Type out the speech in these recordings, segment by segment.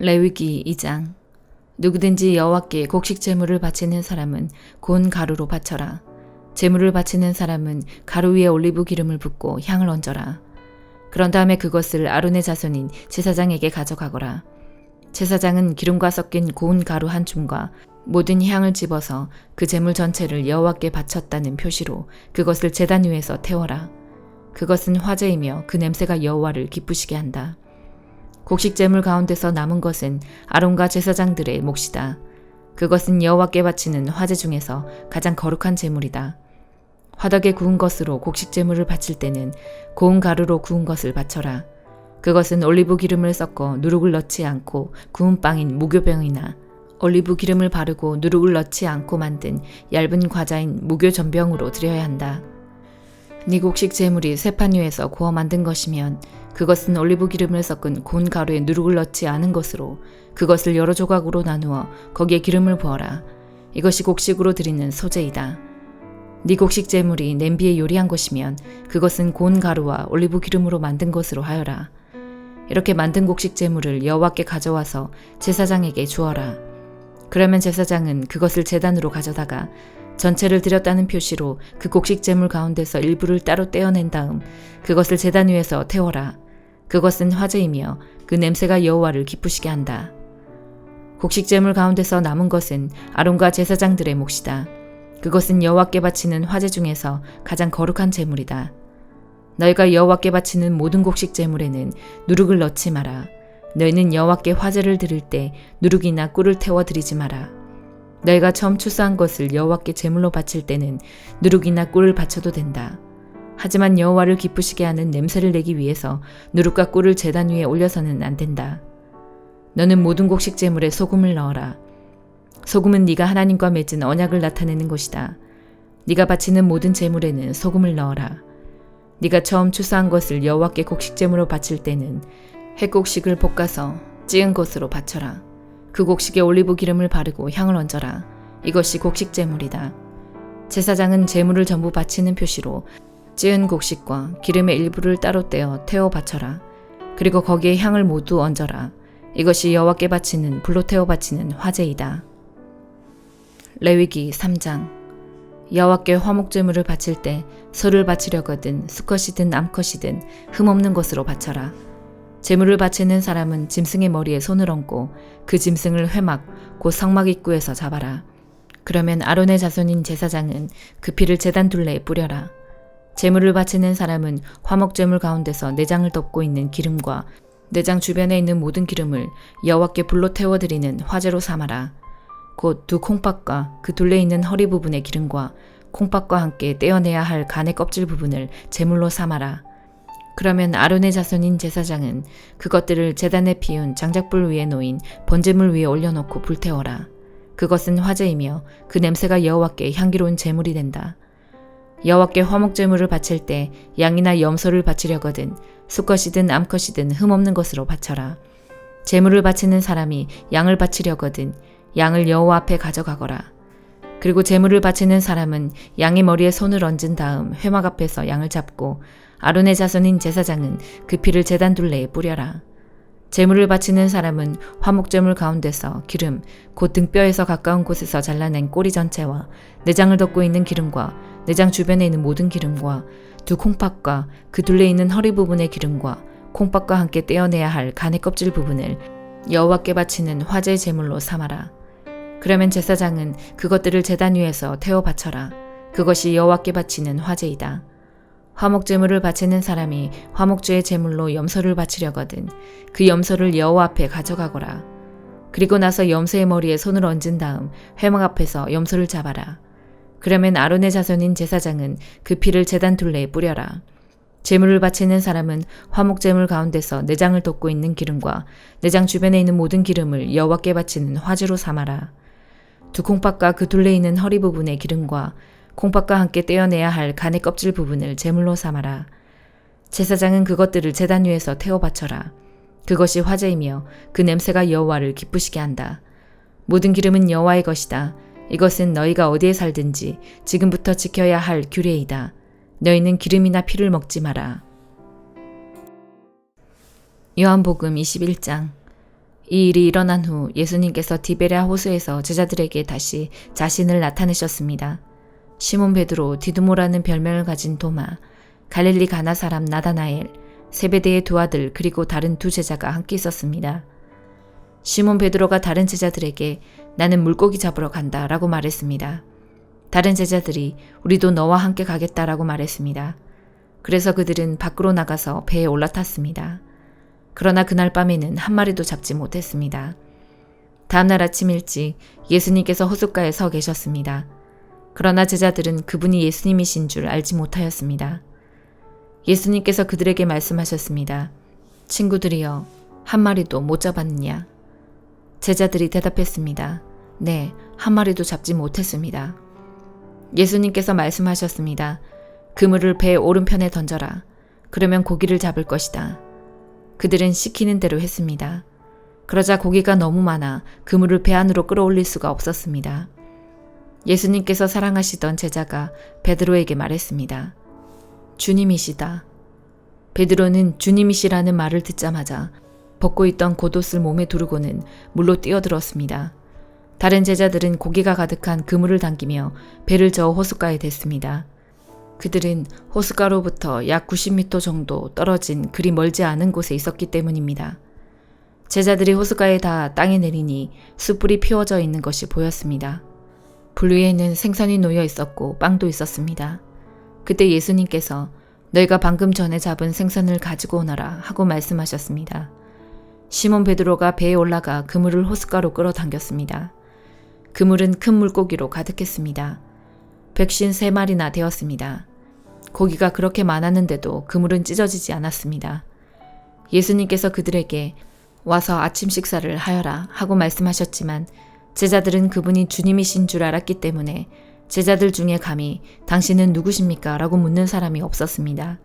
레위기 2장. 누구든지 여호와께 곡식 제물을 바치는 사람은 고운 가루로 바쳐라. 제물을 바치는 사람은 가루 위에 올리브 기름을 붓고 향을 얹어라. 그런 다음에 그것을 아론의 자손인 제사장에게 가져가거라. 제사장은 기름과 섞인 고운 가루 한 줌과 모든 향을 집어서 그 제물 전체를 여호와께 바쳤다는 표시로 그것을 제단 위에서 태워라. 그것은 화제이며 그 냄새가 여호와를 기쁘시게 한다. 곡식 제물 가운데서 남은 것은 아론과 제사장들의 몫이다. 그것은 여호와께 바치는 화제 중에서 가장 거룩한 제물이다. 화덕에 구운 것으로 곡식 제물을 바칠 때는 고운 가루로 구운 것을 바쳐라. 그것은 올리브 기름을 섞어 누룩을 넣지 않고 구운 빵인 무교병이나 올리브 기름을 바르고 누룩을 넣지 않고 만든 얇은 과자인 무교전병으로 드려야 한다. 네 곡식 제물이 쇠판 위에서 구워 만든 것이면 그것은 올리브 기름을 섞은 고운 가루에 누룩을 넣지 않은 것으로 그것을 여러 조각으로 나누어 거기에 기름을 부어라. 이것이 곡식으로 드리는 소제이다. 네 곡식 제물이 냄비에 요리한 것이면 그것은 고운 가루와 올리브 기름으로 만든 것으로 하여라. 이렇게 만든 곡식 제물을 여호와께 가져와서 제사장에게 주어라. 그러면 제사장은 그것을 제단으로 가져다가 전체를 드렸다는 표시로 그 곡식 제물 가운데서 일부를 따로 떼어낸 다음 그것을 제단 위에서 태워라. 그것은 화제이며 그 냄새가 여호와를 기쁘시게 한다. 곡식 제물 가운데서 남은 것은 아론과 제사장들의 몫이다. 그것은 여호와께 바치는 화제 중에서 가장 거룩한 제물이다. 너희가 여호와께 바치는 모든 곡식 제물에는 누룩을 넣지 마라. 너희는 여호와께 화제를 드릴 때 누룩이나 꿀을 태워 드리지 마라. 너희가 처음 추수한 것을 여호와께 제물로 바칠 때는 누룩이나 꿀을 바쳐도 된다. 하지만 여호와를 기쁘시게 하는 냄새를 내기 위해서 누룩과 꿀을 제단 위에 올려서는 안 된다. 너는 모든 곡식 제물에 소금을 넣어라. 소금은 네가 하나님과 맺은 언약을 나타내는 것이다. 네가 바치는 모든 제물에는 소금을 넣어라. 네가 처음 추수한 것을 여호와께 곡식 제물로 바칠 때는 햇곡식을 볶아서 찌은 것으로 바쳐라. 그 곡식에 올리브 기름을 바르고 향을 얹어라. 이것이 곡식 제물이다. 제사장은 제물을 전부 바치는 표시로 찌은 곡식과 기름의 일부를 따로 떼어 태워 바쳐라. 그리고 거기에 향을 모두 얹어라. 이것이 여호와께 바치는 불로 태워 바치는 화제이다. 레위기 3장. 여호와께 화목 제물을 바칠 때 소를 바치려거든 수컷이든 암컷이든 흠없는 것으로 바쳐라. 제물을 바치는 사람은 짐승의 머리에 손을 얹고 그 짐승을 회막 곧 성막 입구에서 잡아라. 그러면 아론의 자손인 제사장은 그 피를 제단 둘레에 뿌려라. 제물을 바치는 사람은 화목 제물 가운데서 내장을 덮고 있는 기름과 내장 주변에 있는 모든 기름을 여호와께 불로 태워드리는 화제로 삼아라. 곧 두 콩팥과 그 둘레에 있는 허리 부분의 기름과 콩팥과 함께 떼어내야 할 간의 껍질 부분을 제물로 삼아라. 그러면 아론의 자손인 제사장은 그것들을 제단에 피운 장작불 위에 놓인 번제물 위에 올려놓고 불태워라. 그것은 화제이며 그 냄새가 여호와께 향기로운 제물이 된다. 여호와께 화목 제물을 바칠 때 양이나 염소를 바치려거든 수컷이든 암컷이든 흠없는 것으로 바쳐라. 제물을 바치는 사람이 양을 바치려거든 양을 여호와 앞에 가져가거라. 그리고 제물을 바치는 사람은 양의 머리에 손을 얹은 다음 회막 앞에서 양을 잡고 아론의 자손인 제사장은 그 피를 제단 둘레에 뿌려라. 제물을 바치는 사람은 화목제물 가운데서 기름, 곧 등뼈에서 가까운 곳에서 잘라낸 꼬리 전체와 내장을 덮고 있는 기름과 내장 주변에 있는 모든 기름과 두 콩팥과 그 둘레에 있는 허리 부분의 기름과 콩팥과 함께 떼어내야 할 간의 껍질 부분을 여호와께 바치는 화제의 제물로 삼아라. 그러면 제사장은 그것들을 제단 위에서 태워 바쳐라. 그것이 여호와께 바치는 화제이다. 화목제물을 바치는 사람이 화목제의 제물로 염소를 바치려거든 그 염소를 여호와 앞에 가져가거라. 그리고 나서 염소의 머리에 손을 얹은 다음 회막 앞에서 염소를 잡아라. 그러면 아론의 자손인 제사장은 그 피를 제단 둘레에 뿌려라. 제물을 바치는 사람은 화목제물 가운데서 내장을 덮고 있는 기름과 내장 주변에 있는 모든 기름을 여호와께 바치는 화제로 삼아라. 두 콩팥과 그 둘레에 있는 허리 부분의 기름과 콩팥과 함께 떼어내야 할 간의 껍질 부분을 제물로 삼아라. 제사장은 그것들을 제단 위에서 태워 바쳐라. 그것이 화제이며 그 냄새가 여호와를 기쁘시게 한다. 모든 기름은 여호와의 것이다. 이것은 너희가 어디에 살든지 지금부터 지켜야 할 규례이다. 너희는 기름이나 피를 먹지 마라. 요한복음 21장. 이 일이 일어난 후 예수님께서 디베랴 호수에서 제자들에게 다시 자신을 나타내셨습니다. 시몬 베드로, 디두모라는 별명을 가진 도마, 갈릴리 가나 사람 나다나엘, 세베대의 두 아들 그리고 다른 두 제자가 함께 있었습니다. 시몬 베드로가 다른 제자들에게 나는 물고기 잡으러 간다 라고 말했습니다. 다른 제자들이 우리도 너와 함께 가겠다라고 말했습니다. 그래서 그들은 밖으로 나가서 배에 올라탔습니다. 그러나 그날 밤에는 한 마리도 잡지 못했습니다. 다음날 아침 일찍 예수님께서 호숫가에 서 계셨습니다. 그러나 제자들은 그분이 예수님이신 줄 알지 못하였습니다. 예수님께서 그들에게 말씀하셨습니다. 친구들이여, 한 마리도 못 잡았느냐? 제자들이 대답했습니다. 네, 한 마리도 잡지 못했습니다. 예수님께서 말씀하셨습니다. 그물을 배 오른편에 던져라. 그러면 고기를 잡을 것이다. 그들은 시키는 대로 했습니다. 그러자 고기가 너무 많아 그물을 배 안으로 끌어올릴 수가 없었습니다. 예수님께서 사랑하시던 제자가 베드로에게 말했습니다. 주님이시다. 베드로는 주님이시라는 말을 듣자마자 벗고 있던 겉옷을 몸에 두르고는 물로 뛰어들었습니다. 다른 제자들은 고기가 가득한 그물을 당기며 배를 저어 호숫가에 댔습니다. 그들은 호숫가로부터 약 90m 정도 떨어진 그리 멀지 않은 곳에 있었기 때문입니다. 제자들이 호숫가에 닿아 땅에 내리니 숯불이 피워져 있는 것이 보였습니다. 불 위에는 생선이 놓여 있었고 빵도 있었습니다. 그때 예수님께서 너희가 방금 전에 잡은 생선을 가지고 오너라 하고 말씀하셨습니다. 시몬 베드로가 배에 올라가 그물을 호숫가로 끌어당겼습니다. 그물은 큰 물고기로 가득했습니다. 153마리나 되었습니다. 고기가 그렇게 많았는데도 그물은 찢어지지 않았습니다. 예수님께서 그들에게 와서 아침 식사를 하여라 하고 말씀하셨지만 제자들은 그분이 주님이신 줄 알았기 때문에 제자들 중에 감히 당신은 누구십니까? 라고 묻는 사람이 없었습니다.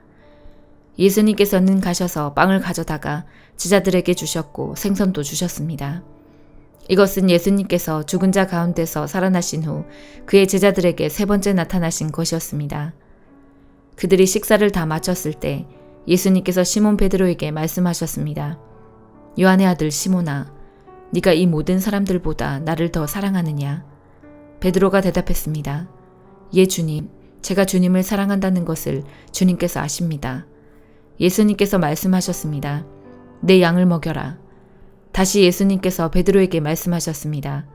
예수님께서는 가셔서 빵을 가져다가 제자들에게 주셨고 생선도 주셨습니다. 이것은 예수님께서 죽은 자 가운데서 살아나신 후 그의 제자들에게 세 번째 나타나신 것이었습니다. 그들이 식사를 다 마쳤을 때 예수님께서 시몬 베드로에게 말씀하셨습니다. 요한의 아들 시몬아, 네가 이 모든 사람들보다 나를 더 사랑하느냐? 베드로가 대답했습니다. 예 주님, 제가 주님을 사랑한다는 것을 주님께서 아십니다. 예수님께서 말씀하셨습니다. 내 양을 먹여라. 다시 예수님께서 베드로에게 말씀하셨습니다.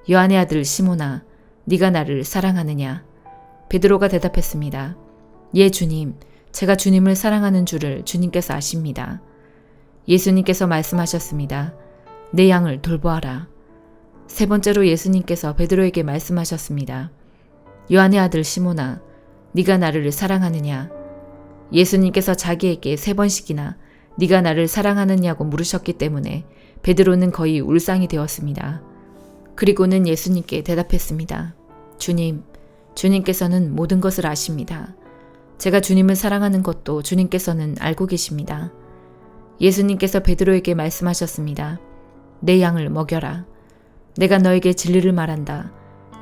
요한의 아들 시몬아, 네가 나를 사랑하느냐? 베드로가 대답했습니다. 예 주님, 제가 주님을 사랑하는 줄을 주님께서 아십니다. 예수님께서 말씀하셨습니다. 내 양을 돌보아라. 세 번째로 예수님께서 베드로에게 말씀하셨습니다. 요한의 아들 시몬아, 네가 나를 사랑하느냐? 예수님께서 자기에게 세 번씩이나 네가 나를 사랑하느냐고 물으셨기 때문에 베드로는 거의 울상이 되었습니다. 그리고는 예수님께 대답했습니다. 주님, 주님께서는 모든 것을 아십니다. 제가 주님을 사랑하는 것도 주님께서는 알고 계십니다. 예수님께서 베드로에게 말씀하셨습니다. 내 양을 먹여라. 내가 너에게 진리를 말한다.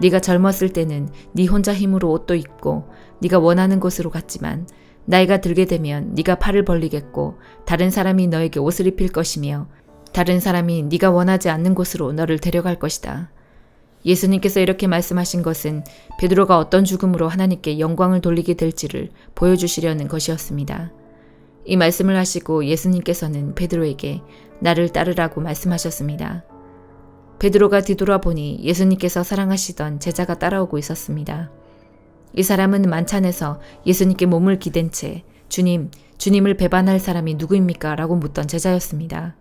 네가 젊었을 때는 네 혼자 힘으로 옷도 입고 네가 원하는 곳으로 갔지만 나이가 들게 되면 네가 팔을 벌리겠고 다른 사람이 너에게 옷을 입힐 것이며 다른 사람이 네가 원하지 않는 곳으로 너를 데려갈 것이다. 예수님께서 이렇게 말씀하신 것은 베드로가 어떤 죽음으로 하나님께 영광을 돌리게 될지를 보여주시려는 것이었습니다. 이 말씀을 하시고 예수님께서는 베드로에게 나를 따르라고 말씀하셨습니다. 베드로가 뒤돌아보니 예수님께서 사랑하시던 제자가 따라오고 있었습니다. 이 사람은 만찬에서 예수님께 몸을 기댄 채 주님을 배반할 사람이 누구입니까? 라고 묻던 제자였습니다.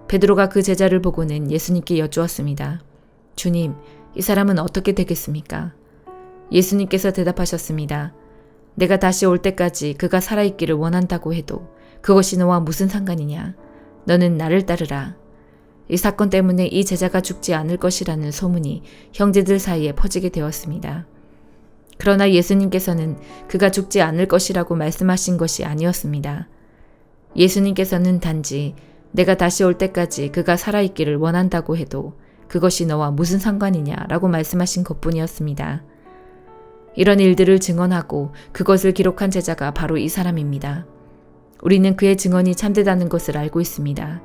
베드로가 그 제자를 보고는 예수님께 여쭈었습니다. 주님, 이 사람은 어떻게 되겠습니까? 예수님께서 대답하셨습니다. 내가 다시 올 때까지 그가 살아있기를 원한다고 해도 그것이 너와 무슨 상관이냐? 너는 나를 따르라. 이 사건 때문에 이 제자가 죽지 않을 것이라는 소문이 형제들 사이에 퍼지게 되었습니다. 그러나 예수님께서는 그가 죽지 않을 것이라고 말씀하신 것이 아니었습니다. 예수님께서는 단지 내가 다시 올 때까지 그가 살아있기를 원한다고 해도 그것이 너와 무슨 상관이냐라고 말씀하신 것뿐이었습니다. 이런 일들을 증언하고 그것을 기록한 제자가 바로 이 사람입니다. 우리는 그의 증언이 참되다는 것을 알고 있습니다.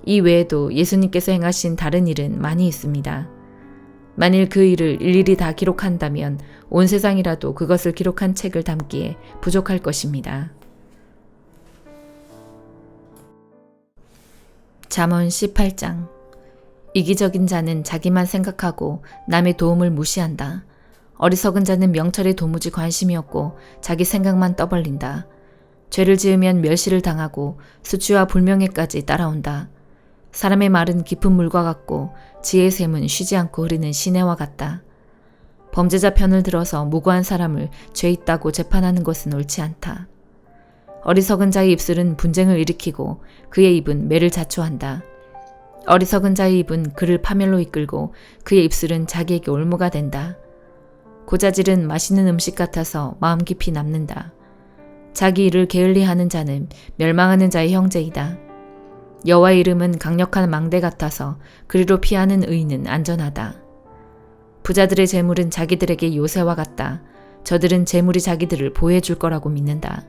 이 외에도 예수님께서 행하신 다른 일은 많이 있습니다. 만일 그 일을 일일이 다 기록한다면 온 세상이라도 그것을 기록한 책을 담기에 부족할 것입니다. 잠언 18장. 이기적인 자는 자기만 생각하고 남의 도움을 무시한다. 어리석은 자는 명철에 도무지 관심이 없고 자기 생각만 떠벌린다. 죄를 지으면 멸시를 당하고 수치와 불명예까지 따라온다. 사람의 말은 깊은 물과 같고 지혜의 샘은 쉬지 않고 흐르는 시내와 같다. 범죄자 편을 들어서 무고한 사람을 죄 있다고 재판하는 것은 옳지 않다. 어리석은 자의 입술은 분쟁을 일으키고 그의 입은 매를 자초한다. 어리석은 자의 입은 그를 파멸로 이끌고 그의 입술은 자기에게 올무가 된다. 고자질은 맛있는 음식 같아서 마음 깊이 남는다. 자기 일을 게을리하는 자는 멸망하는 자의 형제이다. 여호와의 이름은 강력한 망대 같아서 그리로 피하는 의인은 안전하다. 부자들의 재물은 자기들에게 요새와 같다. 저들은 재물이 자기들을 보호해 줄 거라고 믿는다.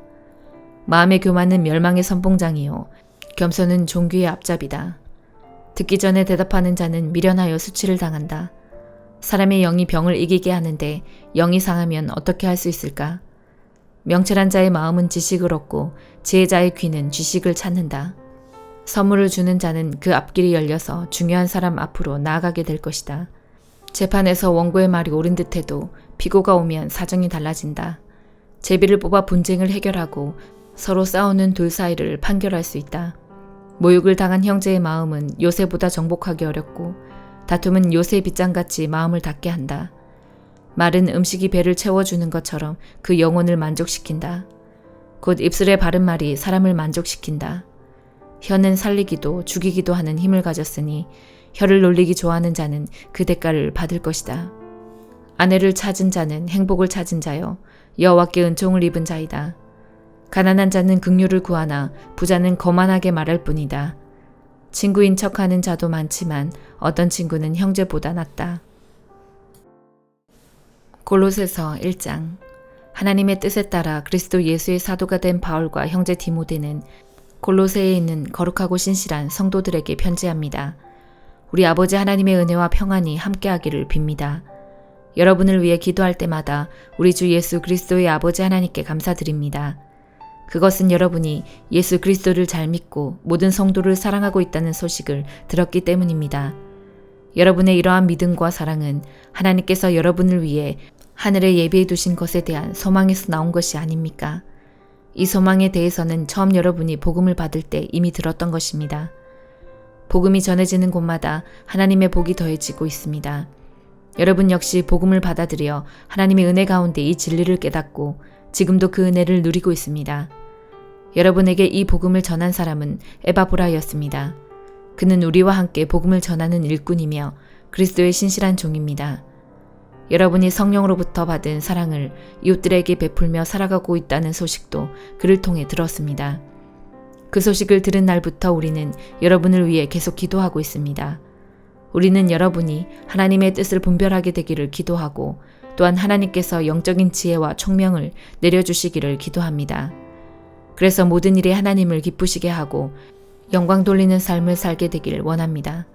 마음의 교만은 멸망의 선봉장이요 겸손은 종귀의 앞잡이다. 듣기 전에 대답하는 자는 미련하여 수치를 당한다. 사람의 영이 병을 이기게 하는데 영이 상하면 어떻게 할 수 있을까? 명철한 자의 마음은 지식을 얻고 지혜자의 귀는 지식을 찾는다. 선물을 주는 자는 그 앞길이 열려서 중요한 사람 앞으로 나아가게 될 것이다. 재판에서 원고의 말이 옳은 듯해도 피고가 오면 사정이 달라진다. 제비를 뽑아 분쟁을 해결하고 서로 싸우는 둘 사이를 판결할 수 있다. 모욕을 당한 형제의 마음은 요새보다 정복하기 어렵고 다툼은 요새 빗장같이 마음을 닫게 한다. 말은 음식이 배를 채워주는 것처럼 그 영혼을 만족시킨다. 곧 입술에 바른 말이 사람을 만족시킨다. 혀는 살리기도 죽이기도 하는 힘을 가졌으니 혀를 놀리기 좋아하는 자는 그 대가를 받을 것이다. 아내를 찾은 자는 행복을 찾은 자요 여호와께 은총을 입은 자이다. 가난한 자는 긍휼을 구하나 부자는 거만하게 말할 뿐이다. 친구인 척하는 자도 많지만 어떤 친구는 형제보다 낫다. 골로새서 1장. 하나님의 뜻에 따라 그리스도 예수의 사도가 된 바울과 형제 디모데는 골로새에 있는 거룩하고 신실한 성도들에게 편지합니다. 우리 아버지 하나님의 은혜와 평안이 함께하기를 빕니다. 여러분을 위해 기도할 때마다 우리 주 예수 그리스도의 아버지 하나님께 감사드립니다. 그것은 여러분이 예수 그리스도를 잘 믿고 모든 성도를 사랑하고 있다는 소식을 들었기 때문입니다. 여러분의 이러한 믿음과 사랑은 하나님께서 여러분을 위해 하늘에 예비해 두신 것에 대한 소망에서 나온 것이 아닙니까? 이 소망에 대해서는 처음 여러분이 복음을 받을 때 이미 들었던 것입니다. 복음이 전해지는 곳마다 하나님의 복이 더해지고 있습니다. 여러분 역시 복음을 받아들여 하나님의 은혜 가운데 이 진리를 깨닫고 지금도 그 은혜를 누리고 있습니다. 여러분에게 이 복음을 전한 사람은 에바브라였습니다. 그는 우리와 함께 복음을 전하는 일꾼이며 그리스도의 신실한 종입니다. 여러분이 성령으로부터 받은 사랑을 이웃들에게 베풀며 살아가고 있다는 소식도 그를 통해 들었습니다. 그 소식을 들은 날부터 우리는 여러분을 위해 계속 기도하고 있습니다. 우리는 여러분이 하나님의 뜻을 분별하게 되기를 기도하고 또한 하나님께서 영적인 지혜와 총명을 내려주시기를 기도합니다. 그래서 모든 일에 하나님을 기쁘시게 하고 영광 돌리는 삶을 살게 되길 원합니다.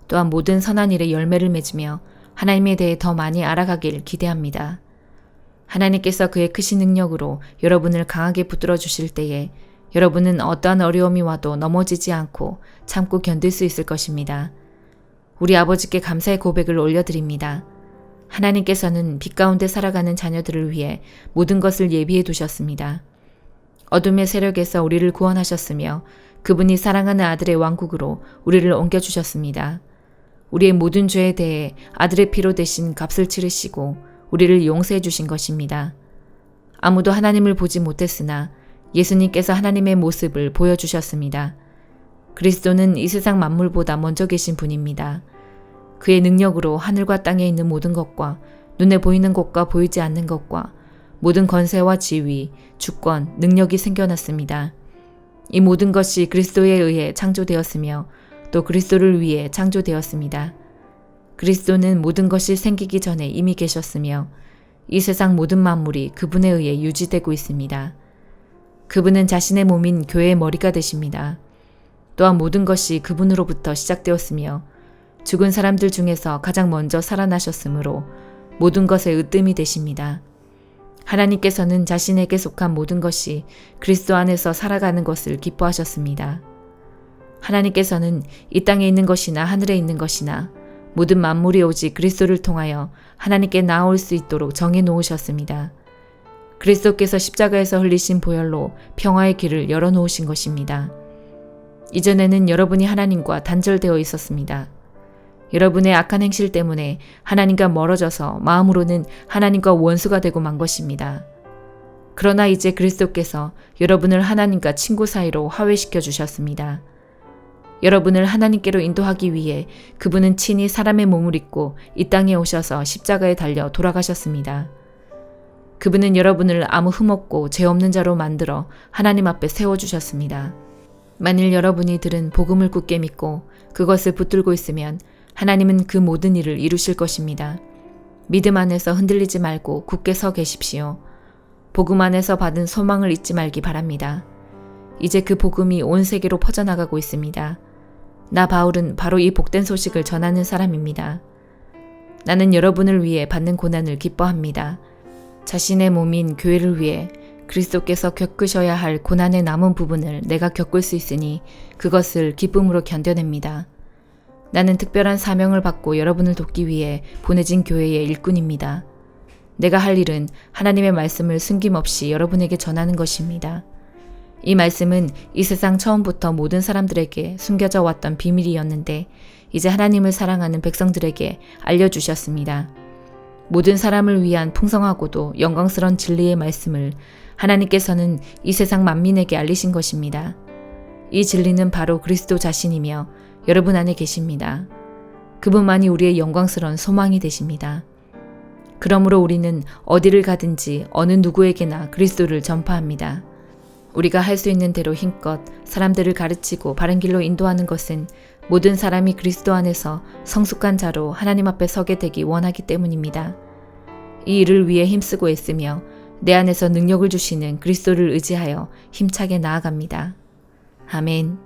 또한 모든 선한 일에 열매를 맺으며 하나님에 대해 더 많이 알아가길 기대합니다. 하나님께서 그의 크신 능력으로 여러분을 강하게 붙들어 주실 때에 여러분은 어떠한 어려움이 와도 넘어지지 않고 참고 견딜 수 있을 것입니다. 우리 아버지께 감사의 고백을 올려드립니다. 하나님께서는 빛 가운데 살아가는 자녀들을 위해 모든 것을 예비해 두셨습니다. 어둠의 세력에서 우리를 구원하셨으며 그분이 사랑하는 아들의 왕국으로 우리를 옮겨주셨습니다. 우리의 모든 죄에 대해 아들의 피로 대신 값을 치르시고 우리를 용서해 주신 것입니다. 아무도 하나님을 보지 못했으나 예수님께서 하나님의 모습을 보여주셨습니다. 그리스도는 이 세상 만물보다 먼저 계신 분입니다. 그의 능력으로 하늘과 땅에 있는 모든 것과 눈에 보이는 것과 보이지 않는 것과 모든 권세와 지위, 주권, 능력이 생겨났습니다. 이 모든 것이 그리스도에 의해 창조되었으며 또 그리스도를 위해 창조되었습니다. 그리스도는 모든 것이 생기기 전에 이미 계셨으며 이 세상 모든 만물이 그분에 의해 유지되고 있습니다. 그분은 자신의 몸인 교회의 머리가 되십니다. 또한 모든 것이 그분으로부터 시작되었으며 죽은 사람들 중에서 가장 먼저 살아나셨으므로 모든 것의 으뜸이 되십니다. 하나님께서는 자신에게 속한 모든 것이 그리스도 안에서 살아가는 것을 기뻐하셨습니다. 하나님께서는 이 땅에 있는 것이나 하늘에 있는 것이나 모든 만물이 오직 그리스도를 통하여 하나님께 나올 수 있도록 정해 놓으셨습니다. 그리스도께서 십자가에서 흘리신 보혈로 평화의 길을 열어놓으신 것입니다. 이전에는 여러분이 하나님과 단절되어 있었습니다. 여러분의 악한 행실 때문에 하나님과 멀어져서 마음으로는 하나님과 원수가 되고 만 것입니다. 그러나 이제 그리스도께서 여러분을 하나님과 친구 사이로 화해시켜 주셨습니다. 여러분을 하나님께로 인도하기 위해 그분은 친히 사람의 몸을 입고 이 땅에 오셔서 십자가에 달려 돌아가셨습니다. 그분은 여러분을 아무 흠없고 죄 없는 자로 만들어 하나님 앞에 세워주셨습니다. 만일 여러분이 들은 복음을 굳게 믿고 그것을 붙들고 있으면 하나님은 그 모든 일을 이루실 것입니다. 믿음 안에서 흔들리지 말고 굳게 서 계십시오. 복음 안에서 받은 소망을 잊지 말기 바랍니다. 이제 그 복음이 온 세계로 퍼져나가고 있습니다. 나 바울은 바로 이 복된 소식을 전하는 사람입니다. 나는 여러분을 위해 받는 고난을 기뻐합니다. 자신의 몸인 교회를 위해 그리스도께서 겪으셔야 할 고난의 남은 부분을 내가 겪을 수 있으니 그것을 기쁨으로 견뎌냅니다. 나는 특별한 사명을 받고 여러분을 돕기 위해 보내진 교회의 일꾼입니다. 내가 할 일은 하나님의 말씀을 숨김없이 여러분에게 전하는 것입니다. 이 말씀은 이 세상 처음부터 모든 사람들에게 숨겨져 왔던 비밀이었는데 이제 하나님을 사랑하는 백성들에게 알려주셨습니다. 모든 사람을 위한 풍성하고도 영광스러운 진리의 말씀을 하나님께서는 이 세상 만민에게 알리신 것입니다. 이 진리는 바로 그리스도 자신이며 여러분 안에 계십니다. 그분만이 우리의 영광스러운 소망이 되십니다. 그러므로 우리는 어디를 가든지 어느 누구에게나 그리스도를 전파합니다. 우리가 할 수 있는 대로 힘껏 사람들을 가르치고 바른 길로 인도하는 것은 모든 사람이 그리스도 안에서 성숙한 자로 하나님 앞에 서게 되기 원하기 때문입니다. 이 일을 위해 힘쓰고 애쓰며 내 안에서 능력을 주시는 그리스도를 의지하여 힘차게 나아갑니다. 아멘.